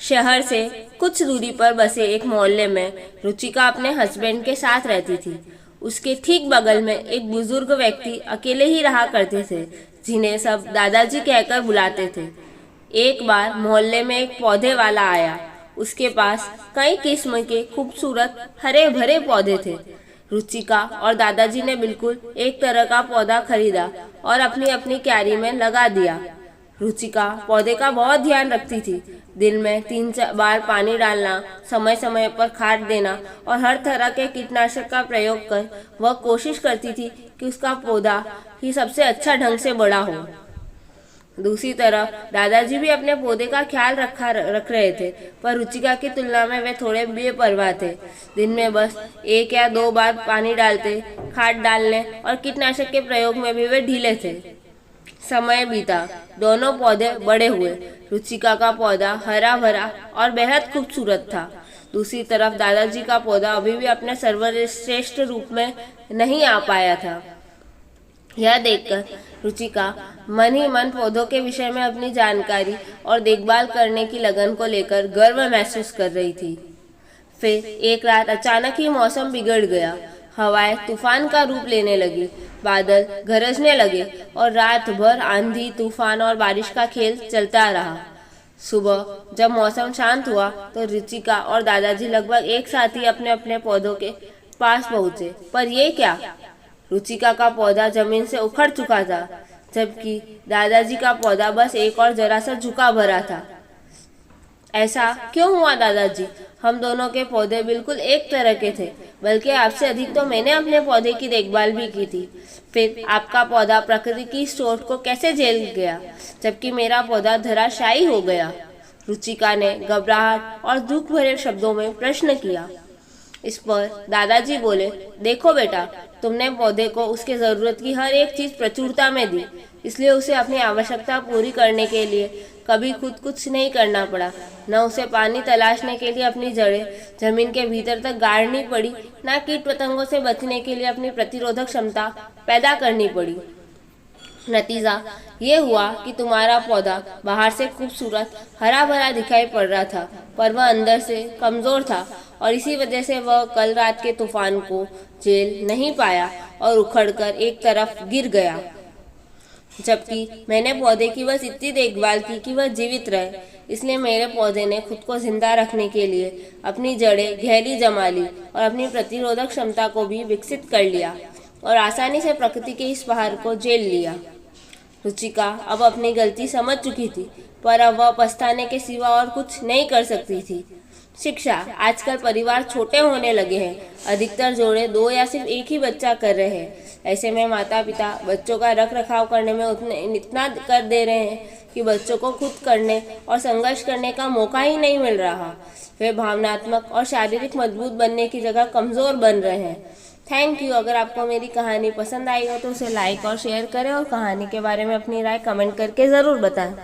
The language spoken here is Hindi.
शहर से कुछ दूरी पर बसे एक मोहल्ले में रुचिका अपने हस्बैंड के साथ रहती थी। उसके ठीक बगल में एक बुजुर्ग व्यक्ति अकेले ही रहा करते थे, जिन्हें सब दादाजी कहकर बुलाते थे। एक बार मोहल्ले में एक पौधे वाला आया। उसके पास कई किस्म के खूबसूरत हरे भरे पौधे थे। रुचिका और दादाजी ने बिल्कुल एक तरह का पौधा खरीदा और अपनी अपनी क्यारी में लगा दिया। रुचिका पौधे का बहुत ध्यान रखती थी। दिन में 3 बार पानी डालना, समय समय पर खाद देना और हर तरह के कीटनाशक का प्रयोग कर वह कोशिश करती थी कि उसका पौधा ही सबसे अच्छा ढंग से बड़ा हो। दूसरी तरफ दादाजी भी अपने पौधे का ख्याल रख रहे थे, पर रुचिका की तुलना में वे थोड़े बेपरवाह थे। दिन में बस 1 या 2 बार पानी डालते, खाद डालने और कीटनाशक के प्रयोग में भी वे ढीले थे। समय बीता, दोनों पौधे बड़े हुए। रुचिका का पौधा हरा भरा और बेहद खूबसूरत था। दूसरी तरफ दादाजी का पौधा अभी भी अपने सर्वश्रेष्ठ रूप में नहीं आ पाया था। यह देखकर रुचिका मन ही मन पौधों के विषय में अपनी जानकारी और देखभाल करने की लगन को लेकर गर्व महसूस कर रही थी। फिर एक रात अचानक ही मौसम बिगड़ गया। हवाएं तूफान का रूप लेने लगी, बादल गरजने लगे और रात भर आंधी, तूफान और बारिश का खेल चलता रहा। सुबह जब मौसम शांत हुआ तो रुचिका और दादाजी लगभग एक साथ ही अपने अपने पौधों के पास पहुंचे। पर ये क्या! रुचिका का पौधा जमीन से उखड़ चुका था, जबकि दादाजी का पौधा बस एक और जरा सा झुका भरा था। ऐसा क्यों हुआ दादाजी? हम दोनों के पौधे बिल्कुल एक तरह के थे, बल्कि आपसे अधिक तो मैंने अपने पौधे की देखभाल भी की थी। फिर आपका पौधा प्रकृति की चोट को कैसे झेल गया, जबकि मेरा पौधा धराशायी हो गया? रुचिका ने घबराहट और दुख भरे शब्दों में प्रश्न किया। इस पर दादाजी बोले, देखो बेटा, तुमने पौधे को उसके ज़रूरत की हर एक चीज़ प्रचुरता में दी, इसलिए उसे अपनी आवश्यकता पूरी करने के लिए कभी खुद कुछ नहीं करना पड़ा। न उसे पानी तलाशने के लिए अपनी जड़ें जमीन के भीतर तक गाड़नी पड़ी, न कीट पतंगों से बचने के लिए अपनी प्रतिरोधक क्षमता पैदा करनी पड़ी। नतीजा ये हुआ कि तुम्हारा पौधा बाहर से खूबसूरत हरा भरा दिखाई पड़ रहा था, पर वह अंदर से कमज़ोर था और इसी वजह से वह कल रात के तूफान को झेल नहीं पाया और उखड़कर एक तरफ गिर गया। जबकि मैंने पौधे की बस इतनी देखभाल की कि वह जीवित रहे, इसलिए मेरे पौधे ने खुद को जिंदा रखने के लिए अपनी जड़ें गहरी जमा ली और अपनी प्रतिरोधक क्षमता को भी विकसित कर लिया और आसानी से प्रकृति के इस बहार को झेल लिया। रुचिका अब अपनी गलती समझ चुकी थी, पर अब वह पछताने के सिवा और कुछ नहीं कर सकती थी। शिक्षा। आजकल परिवार छोटे होने लगे हैं। अधिकतर जोड़े 2 या सिर्फ एक ही बच्चा कर रहे हैं। ऐसे में माता पिता बच्चों का रख रखाव करने में इतना कर दे रहे हैं कि बच्चों को खुद करने और संघर्ष करने का मौका ही नहीं मिल रहा। वे भावनात्मक और शारीरिक मजबूत बनने की जगह कमज़ोर बन रहे हैं। Thank you. अगर आपको मेरी कहानी पसंद आई हो तो उसे लाइक और शेयर करें और कहानी के बारे में अपनी राय कमेंट करके ज़रूर बताएं।